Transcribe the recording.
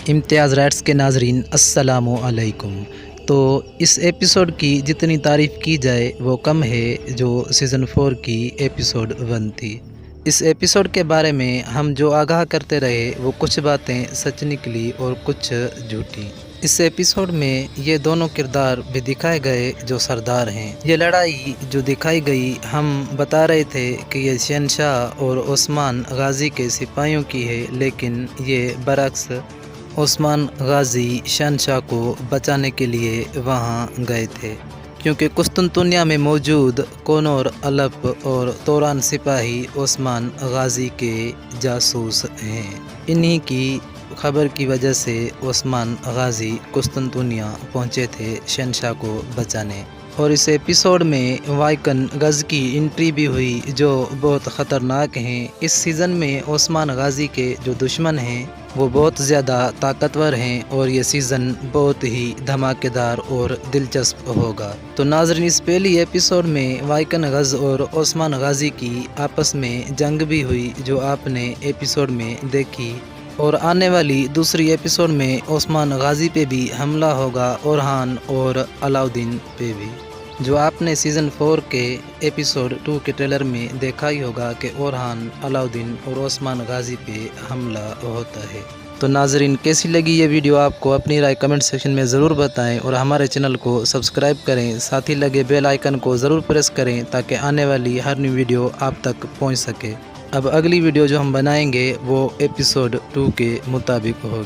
امتیاز rights کے ناظرین السلام علیکم۔ تو اس ایپیسوڈ کی جتنی تعریف کی جائے وہ کم ہے جو سیزن 4 کی ایپیسوڈ 1 تھی۔ اس ایپیسوڈ کے بارے میں ہم جو آگاہ کرتے رہے وہ کچھ باتیں سچ نکلی اور کچھ جھوٹی۔ اس ایپیسوڈ میں یہ دونوں کردار بھی دکھائے گئے جو سردار ہیں۔ یہ لڑائی جو دکھائی گئی ہم بتا رہے تھے کہ یہ شہنشاہ اور عثمان غازی کے سپاہیوں کی ہے، لیکن یہ برعکس عثمان غازی شہنشاہ کو بچانے کے لیے وہاں گئے تھے، کیونکہ قسطنطنیہ میں موجود قونور، الپ اور توران سپاہی عثمان غازی کے جاسوس ہیں۔ انہی کی خبر کی وجہ سے عثمان غازی قسطنطنیہ پہنچے تھے شہنشاہ کو بچانے۔ اور اس ایپیسوڈ میں وائکن غز کی انٹری بھی ہوئی جو بہت خطرناک ہیں۔ اس سیزن میں عثمان غازی کے جو دشمن ہیں وہ بہت زیادہ طاقتور ہیں اور یہ سیزن بہت ہی دھماکے دار اور دلچسپ ہوگا۔ تو ناظرین، اس پہلی ایپیسوڈ میں وائکن غز اور عثمان غازی کی آپس میں جنگ بھی ہوئی جو آپ نے ایپیسوڈ میں دیکھی، اور آنے والی دوسری ایپیسوڈ میں عثمان غازی پہ بھی حملہ ہوگا، اورحان اور علاؤدین پہ بھی، جو آپ نے سیزن 4 کے ایپیسوڈ 2 کے ٹریلر میں دیکھا ہی ہوگا کہ اورحان، علاؤدین اور عثمان غازی پہ حملہ ہوتا ہے۔ تو ناظرین، کیسی لگی یہ ویڈیو آپ کو؟ اپنی رائے کمنٹ سیکشن میں ضرور بتائیں، اور ہمارے چینل کو سبسکرائب کریں، ساتھ ہی لگے بیل آئیکن کو ضرور پریس کریں تاکہ آنے والی ہر نیو ویڈیو آپ تک پہنچ سکے۔ اب اگلی ویڈیو جو ہم بنائیں گے وہ ایپیسوڈ 2 کے مطابق ہوگی۔